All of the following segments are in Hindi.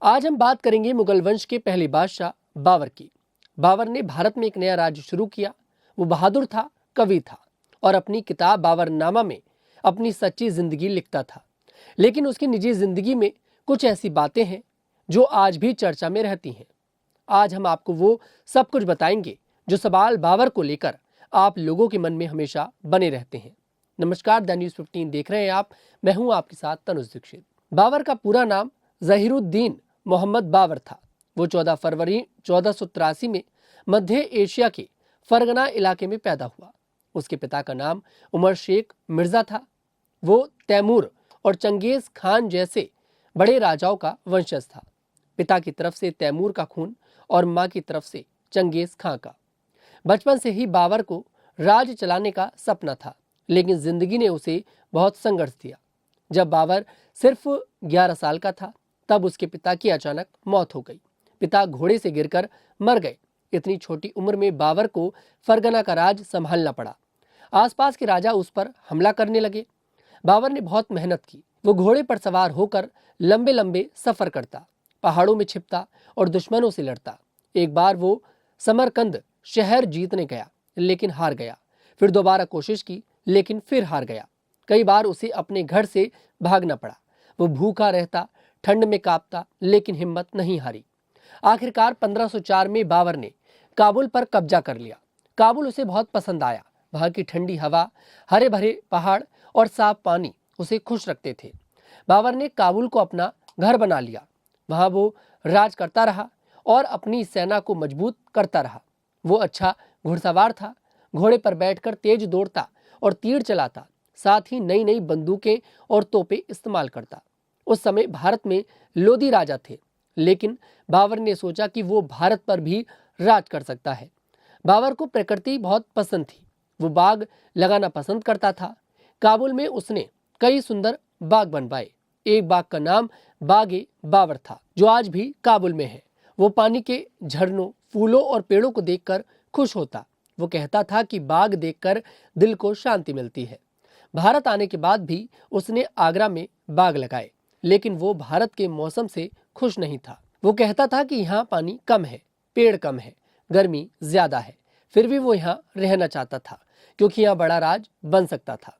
आज हम बात करेंगे मुगल वंश के पहले बादशाह बाबर की। बाबर ने भारत में एक नया राज्य शुरू किया। वो बहादुर था, कवि था और अपनी किताब बाबरनामा में अपनी सच्ची जिंदगी लिखता था। लेकिन उसकी निजी जिंदगी में कुछ ऐसी बातें हैं जो आज भी चर्चा में रहती हैं। आज हम आपको वो सब कुछ बताएंगे जो सवाल बाबर को लेकर आप लोगों के मन में हमेशा बने रहते हैं। नमस्कार, द न्यूज़ 15 देख रहे हैं आप। मैं हूं आपके साथ तनुज दीक्षित। बाबर का पूरा नाम ज़हीरुद्दीन मोहम्मद बाबर था। वो 14 फरवरी 1483 में मध्य एशिया के फरगना इलाके में पैदा हुआ। उसके पिता का नाम उमर शेख मिर्जा था। वो तैमूर और चंगेज खान जैसे बड़े राजाओं का वंशज था। पिता की तरफ से तैमूर का खून और माँ की तरफ से चंगेज खां का। बचपन से ही बाबर को राज चलाने का सपना था, लेकिन जिंदगी ने उसे बहुत संघर्ष दिया। जब बाबर सिर्फ 11 साल का था तब उसके पिता की अचानक मौत हो गई। पिता घोड़े से गिरकर मर गए। इतनी छोटी उम्र में बाबर को फरगना का राज संभालना पड़ा। आसपास के राजा उस पर हमला करने लगे। बाबर ने बहुत मेहनत की। वो घोड़े पर सवार होकर लंबे लंबे सफर करता, पहाड़ों में छिपता और दुश्मनों से लड़ता। एक बार वो समरकंद शहर जीतने गया, लेकिन हार गया। फिर दोबारा कोशिश की, लेकिन फिर हार गया। कई बार उसे अपने घर से भागना पड़ा। वो भूखा रहता, ठंड में कांपता, लेकिन हिम्मत नहीं हारी। आखिरकार 1504 में बाबर ने काबुल पर कब्जा कर लिया। काबुल उसे बहुत पसंद आया। वहां की ठंडी हवा, हरे भरे पहाड़ और साफ पानी उसे खुश रखते थे। बाबर ने काबुल को अपना घर बना लिया। वहां वो राज करता रहा और अपनी सेना को मजबूत करता रहा। वो अच्छा घुड़सवार था। घोड़े पर बैठकर तेज दौड़ता और तीर चलाता, साथ ही नई नई बंदूकें और तोपें इस्तेमाल करता। उस समय भारत में लोदी राजा थे, लेकिन बाबर ने सोचा कि वो भारत पर भी राज कर सकता है। बाबर को प्रकृति बहुत पसंद थी। वो बाग लगाना पसंद करता था। काबुल में उसने कई सुंदर बाग बनवाए। एक बाग का नाम बागे बाबर था, जो आज भी काबुल में है। वो पानी के झरनों, फूलों और पेड़ों को देखकर खुश होता। वो कहता था कि बाग देखकर दिल को शांति मिलती है। भारत आने के बाद भी उसने आगरा में बाग लगाए, लेकिन वो भारत के मौसम से खुश नहीं था। वो कहता था कि यहाँ पानी कम है, पेड़ कम है, गर्मी ज्यादा है। फिर भी वो यहाँ रहना चाहता था, क्योंकि यहाँ बड़ा राज बन सकता था।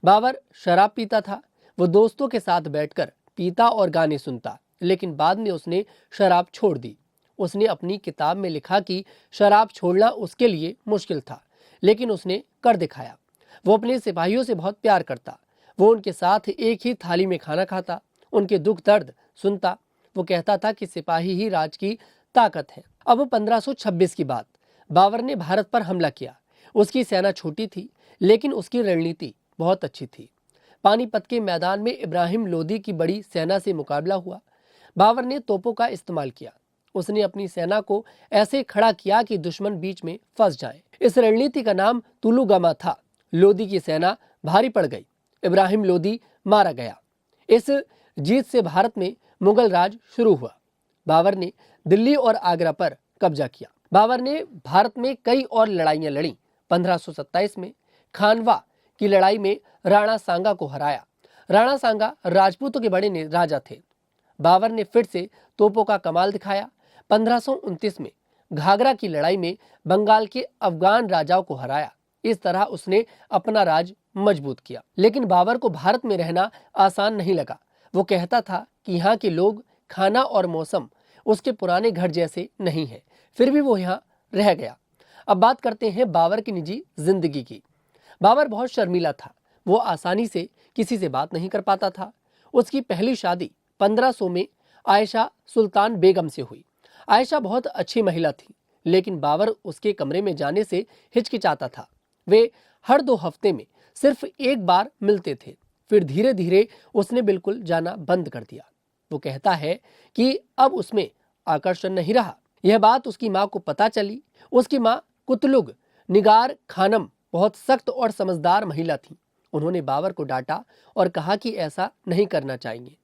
बाबर शराब पीता था। वो दोस्तों के साथ बैठकर पीता और गाने सुनता, लेकिन बाद में उसने शराब छोड़ दी। उसने अपनी किताब में लिखा कि शराब छोड़ना उसके लिए मुश्किल था, लेकिन उसने कर दिखाया। वो अपने सिपाहियों से बहुत प्यार करता। वो उनके साथ एक ही थाली में खाना खाता, उनके दुख दर्द सुनता। वो कहता था कि सिपाही ही राज की ताकत है। अब 1526 की बात, बाबर ने भारत पर हमला किया। उसकी सेना छोटी थी, लेकिन उसकी रणनीति बहुत अच्छी थी। पानीपत के मैदान में इब्राहिम लोदी की बड़ी सेना से मुकाबला हुआ। बाबर ने तोपों का इस्तेमाल किया। उसने अपनी सेना को ऐसे खड़ा किया कि दुश्मन बीच में फंस जाए। इस रणनीति का नाम तुलुगमा था। लोदी की सेना भारी पड़ गई। इब्राहिम लोदी मारा गया। इस जीत से भारत में मुगल राज शुरू हुआ। बाबर ने दिल्ली और आगरा पर कब्जा किया। बाबर ने भारत में कई और लड़ाइयां लड़ी। 1527 में खानवा की लड़ाई में राणा सांगा को हराया। राणा सांगा राजपूतों के बड़े राजा थे। बाबर ने फिर से तोपों का कमाल दिखाया। 1529 में घाघरा की लड़ाई में बंगाल के अफगान राजाओं को हराया। इस तरह उसने अपना राज मजबूत किया। लेकिन बाबर को भारत में रहना आसान नहीं लगा। वो कहता था कि यहाँ के लोग, खाना और मौसम उसके पुराने घर जैसे नहीं है। फिर भी वो यहाँ रह गया। अब बात करते हैं बाबर की निजी जिंदगी की। बाबर बहुत शर्मीला था। वो आसानी से किसी से बात नहीं कर पाता था। उसकी पहली शादी 1500 में आयशा सुल्तान बेगम से हुई। आयशा बहुत अच्छी महिला थी, लेकिन बाबर उसके कमरे में जाने से हिचकिचाता था। वे हर 2 हफ्ते में सिर्फ एक बार मिलते थे। फिर धीरे धीरे उसने बिल्कुल जाना बंद कर दिया। वो कहता है कि अब उसमें आकर्षण नहीं रहा। यह बात उसकी माँ को पता चली। उसकी माँ कुतलुग निगार खानम बहुत सख्त और समझदार महिला थी। उन्होंने बाबर को डांटा और कहा कि ऐसा नहीं करना चाहिए।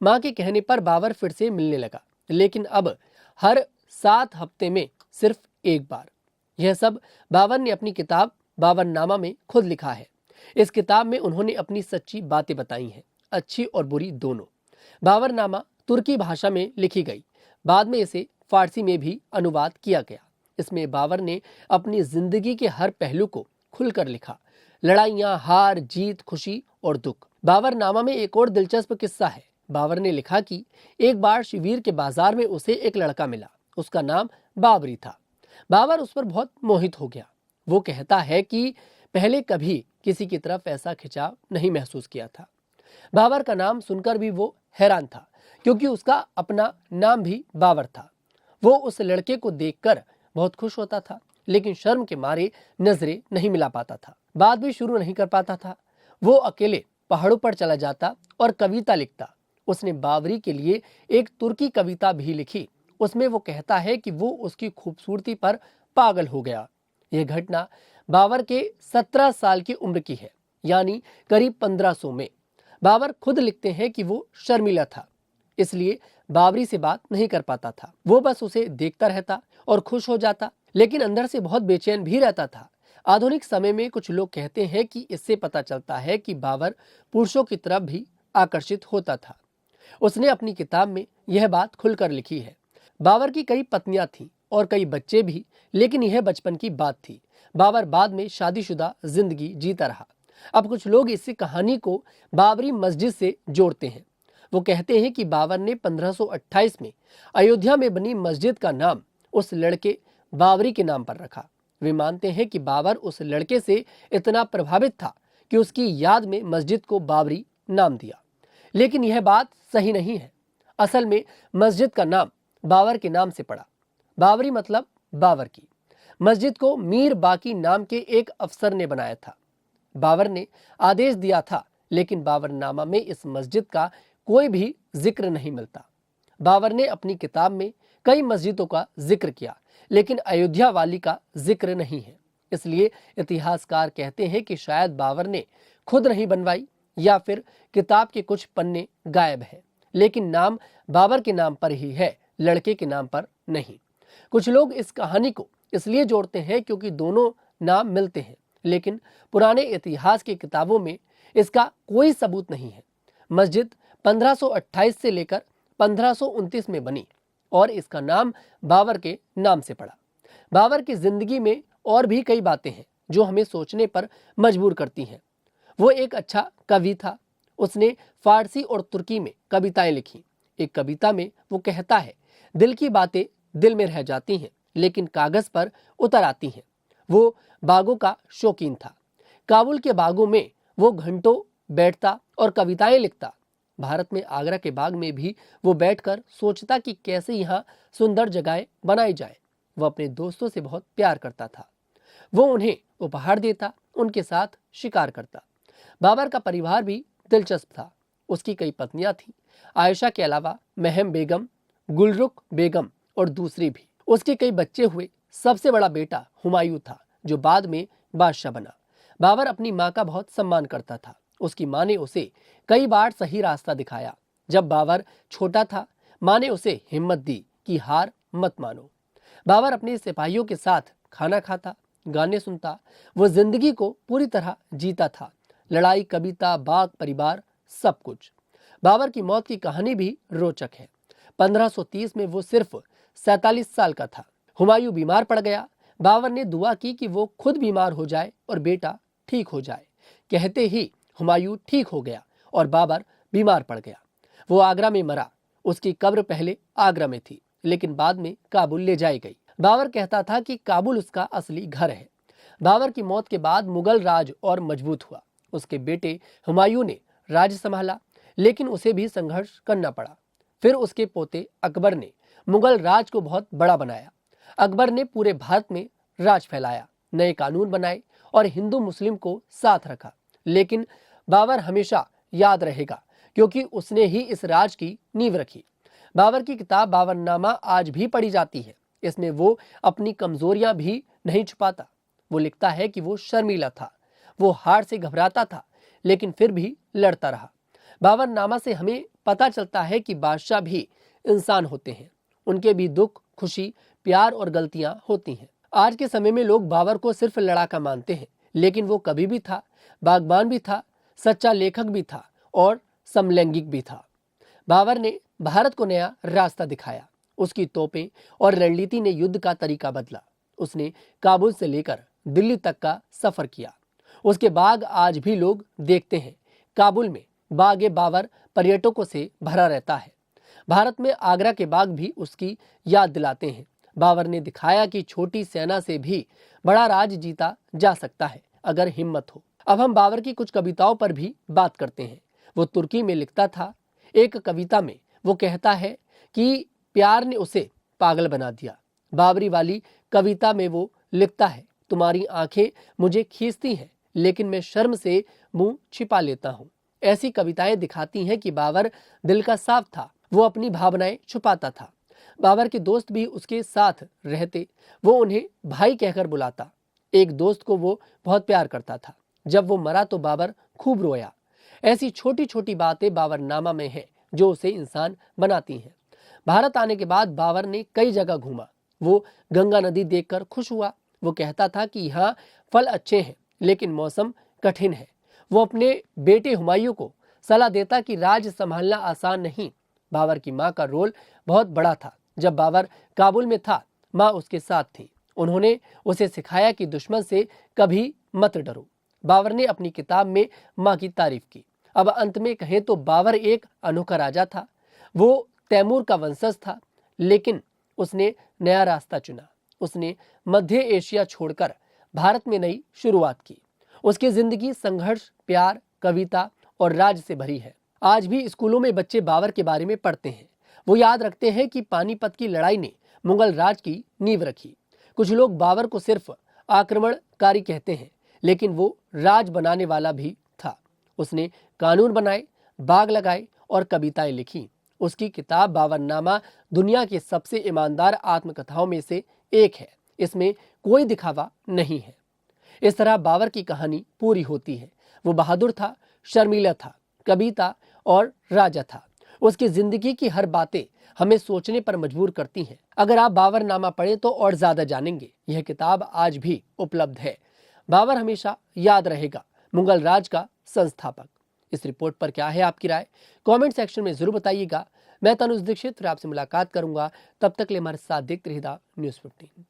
माँ के कहने पर बाबर फिर से मिलने लगा, लेकिन अब हर 7 हफ्ते में सिर्फ एक बार। यह सब बाबर ने अपनी किताब बाबरनामा में खुद लिखा है। इस किताब में उन्होंने अपनी सच्ची बातें बताई हैं, अच्छी और बुरी दोनों। बाबरनामा तुर्की भाषा में लिखी गई। बाद में इसे फारसी में भी अनुवाद किया गया। इसमें बाबर ने अपनी जिंदगी के हर पहलू को खुलकर लिखा, लड़ाइयाँ, हार जीत, खुशी और दुख। बाबरनामा में एक और दिलचस्प किस्सा है। बाबर ने लिखा कि एक बार शिविर के बाजार में उसे एक लड़का मिला। उसका नाम बाबरी था। बाबर उस पर बहुत मोहित हो गया। वो कहता है कि पहले कभी किसी की तरफ ऐसा खिंचाव नहीं महसूस किया था। बाबर का नाम सुनकर भी वो हैरान था, क्योंकि उसका अपना नाम भी बाबर था। वो उस लड़के को देखकर बहुत खुश होता था, लेकिन शर्म के मारे नजरें नहीं मिला पाता था, बात भी शुरू नहीं कर पाता था। वो अकेले पहाड़ों पर चला जाता और कविता लिखता। उसने बाबरी के लिए एक तुर्की कविता भी लिखी। उसमें वो कहता है कि वो उसकी खूबसूरती पर पागल हो गया। यह घटना बाबर के 17 साल की उम्र की है, यानी करीब 1500 में। बाबर खुद लिखते हैं कि वो शर्मिला था, इसलिए बाबरी से बात नहीं कर पाता था। वो बस उसे देखता रहता और खुश हो जाता, लेकिन अंदर से बहुत बेचैन भी रहता था। आधुनिक समय में कुछ लोग कहते हैं कि इससे पता चलता है कि बाबर पुरुषों की तरफ भी आकर्षित होता था। उसने अपनी किताब में यह बात खुलकर लिखी है। बाबर की कई पत्नियां थीं और कई बच्चे भी, लेकिन यह बचपन की बात थी। बाबर बाद में शादीशुदा जिंदगी जीता रहा। अब कुछ लोग इस कहानी को बाबरी मस्जिद से जोड़ते हैं। वो कहते हैं कि बाबर ने 1528 में अयोध्या में बनी मस्जिद का नाम उस लड़के बाबरी के नाम पर रखा। वे मानते हैं कि बाबर उस लड़के से इतना प्रभावित था कि उसकी याद में मस्जिद को बाबरी नाम दिया। लेकिन यह बात सही नहीं है। असल में मस्जिद का नाम बाबर के नाम से पड़ा। बाबरी मतलब बाबर की। मस्जिद को मीर बाकी नाम के एक अफसर ने बनाया था। बाबर ने आदेश दिया था, लेकिन बाबरनामा में इस मस्जिद का कोई भी जिक्र नहीं मिलता। बाबर ने अपनी किताब में कई मस्जिदों का जिक्र किया, लेकिन अयोध्या वाली का जिक्र नहीं है। इसलिए इतिहासकार कहते हैं कि शायद बाबर ने खुद नहीं बनवाई, या फिर किताब के कुछ पन्ने गायब हैं, लेकिन नाम बाबर के नाम पर ही है, लड़के के नाम पर नहीं। कुछ लोग इस कहानी को इसलिए जोड़ते हैं क्योंकि दोनों नाम मिलते हैं, लेकिन पुराने इतिहास की किताबों में इसका कोई सबूत नहीं है। मस्जिद 1528 से लेकर 1529 में बनी और इसका नाम बाबर के नाम से पड़ा। बाबर की जिंदगी में और भी कई बातें हैं जो हमें सोचने पर मजबूर करती हैं। वो एक अच्छा कवि था। उसने फारसी और तुर्की में कविताएं लिखी। एक कविता में वो कहता है, दिल की बातें दिल में रह जाती हैं, लेकिन कागज पर उतर आती हैं। वो बागों का शौकीन था। काबुल के बागों में वो घंटों बैठता और कविताएं लिखता। भारत में आगरा के बाग में भी वो बैठकर सोचता कि कैसे यहाँ सुंदर जगहें बनाई जाए। वो अपने दोस्तों से बहुत प्यार करता था। वो उन्हें उपहार देता, उनके साथ शिकार करता। बाबर का परिवार भी दिलचस्प था। उसकी कई पत्नियां थीं। आयशा के अलावा महम बेगम, गुलरुख बेगम और दूसरी भी। उसके कई बच्चे हुए। सबसे बड़ा बेटा हुमायूं था, जो बाद में बादशाह बना। बाबर अपनी माँ का बहुत सम्मान करता था। उसकी माँ ने उसे कई बार सही रास्ता दिखाया। जब बाबर छोटा था, माँ ने उसे हिम्मत दी कि हार मत मानो। बाबर अपने सिपाहियों के साथ खाना खाता, गाने सुनता। वो जिंदगी को पूरी तरह जीता था। लड़ाई, कविता, बाग, परिवार, सब कुछ। बाबर की मौत की कहानी भी रोचक है। 1530 में वो सिर्फ 47 साल का था। हुमायूं बीमार पड़ गया। बाबर ने दुआ की कि वो खुद बीमार हो जाए और बेटा ठीक हो जाए। कहते ही हुमायूं ठीक हो गया और बाबर बीमार पड़ गया। वो आगरा में मरा। उसकी कब्र पहले आगरा में थी, लेकिन बाद में काबुल ले जाई गई। बाबर कहता था कि काबुल उसका असली घर है। बाबर की मौत के बाद मुगल राज और मजबूत हुआ। उसके बेटे हुमायूं ने राज संभाला, लेकिन उसे भी संघर्ष करना पड़ा। फिर उसके पोते अकबर ने मुगल राज को बहुत बड़ा बनाया। अकबर ने पूरे भारत में राज फैलाया, नए कानून बनाए और हिंदू मुस्लिम को साथ रखा। लेकिन बाबर हमेशा याद रहेगा, क्योंकि उसने ही इस राज की नींव रखी। बाबर की किताब बाबरनामा आज भी पढ़ी जाती है। इसमें वो अपनी कमजोरियां भी नहीं छुपाता। वो लिखता है कि वो शर्मीला था, वो हार से घबराता था, लेकिन फिर भी लड़ता रहा। बाबरनामा से हमें पता चलता है कि बादशाह भी इंसान होते हैं। उनके भी दुख, खुशी, प्यार और गलतियां होती हैं। आज के समय में लोग बाबर को सिर्फ लड़ाका मानते हैं, लेकिन वो कवि भी था, बागबान भी था, सच्चा लेखक भी था और समलैंगिक भी था। बाबर ने भारत को नया रास्ता दिखाया। उसकी तोपें और रणनीति ने युद्ध का तरीका बदला। उसने काबुल से लेकर दिल्ली तक का सफर किया। उसके बाग आज भी लोग देखते हैं। काबुल में बाग ए बावर पर्यटकों से भरा रहता है। भारत में आगरा के बाग भी उसकी याद दिलाते हैं। बाबर ने दिखाया कि छोटी सेना से भी बड़ा राज जीता जा सकता है अगर हिम्मत हो। अब हम बाबर की कुछ कविताओं पर भी बात करते हैं। वो तुर्की में लिखता था। एक कविता में वो कहता है कि प्यार ने उसे पागल बना दिया। बाबरी वाली कविता में वो लिखता है, तुम्हारी आंखें मुझे खींचती हैं लेकिन मैं शर्म से मुंह छिपा लेता हूँ। ऐसी कविताएं दिखाती हैं कि बाबर दिल का साफ था। वो अपनी भावनाएं छुपाता था। बाबर के दोस्त भी उसके साथ रहते। वो उन्हें भाई कहकर बुलाता। एक दोस्त को वो बहुत प्यार करता था। जब वो मरा तो बाबर खूब रोया। ऐसी छोटी छोटी बातें बाबरनामा में हैं जो उसे इंसान बनाती हैं। भारत आने के बाद बाबर ने कई जगह घूमा। वो गंगा नदी देखकर खुश हुआ। वो कहता था कि यहाँ फल अच्छे हैं लेकिन मौसम कठिन है। वो अपने बेटे हुमायूं को सलाह देता कि राज संभालना आसान नहीं। बाबर की माँ का रोल बहुत बड़ा था। जब बाबर काबुल में था, माँ उसके साथ थी। उन्होंने उसे सिखाया कि दुश्मन से कभी मत डरो। बाबर ने अपनी किताब में माँ की तारीफ की। अब अंत में कहें तो बाबर एक अनोखा राजा था। वो तैमूर का वंशज था लेकिन उसने नया रास्ता चुना। उसने मध्य एशिया छोड़कर भारत में नई शुरुआत की। उसकी जिंदगी संघर्ष, प्यार, कविता और राज से भरी है। आज भी स्कूलों में बच्चे बाबर के बारे में पढ़ते हैं। वो याद रखते हैं कि पानीपत की लड़ाई ने मुगल राज की नींव रखी। कुछ लोग बाबर को सिर्फ आक्रमणकारी कहते हैं लेकिन वो राज बनाने वाला भी था। उसने कानून बनाए, बाग लगाए और कविताएं लिखी। उसकी किताब बाबरनामा दुनिया की सबसे ईमानदार आत्मकथाओं में से एक है। इसमें कोई दिखावा नहीं है। इस तरह बाबर की कहानी पूरी होती है। वो बहादुर था, शर्मीला था, कवि था और राजा था। उसकी जिंदगी की हर बातें हमें सोचने पर मजबूर करती हैं। अगर आप बाबरनामा पढ़ें तो और ज्यादा जानेंगे। यह किताब आज भी उपलब्ध है। बाबर हमेशा याद रहेगा, मुगल राज का संस्थापक। इस रिपोर्ट पर क्या है आपकी राय? कमेंट सेक्शन में जरूर बताइएगा। मैं तनुज दीक्षित आपसे मुलाकात करूंगा। तब तक के लिए हमारे साथ देखते रहिएगा न्यूज़ 15।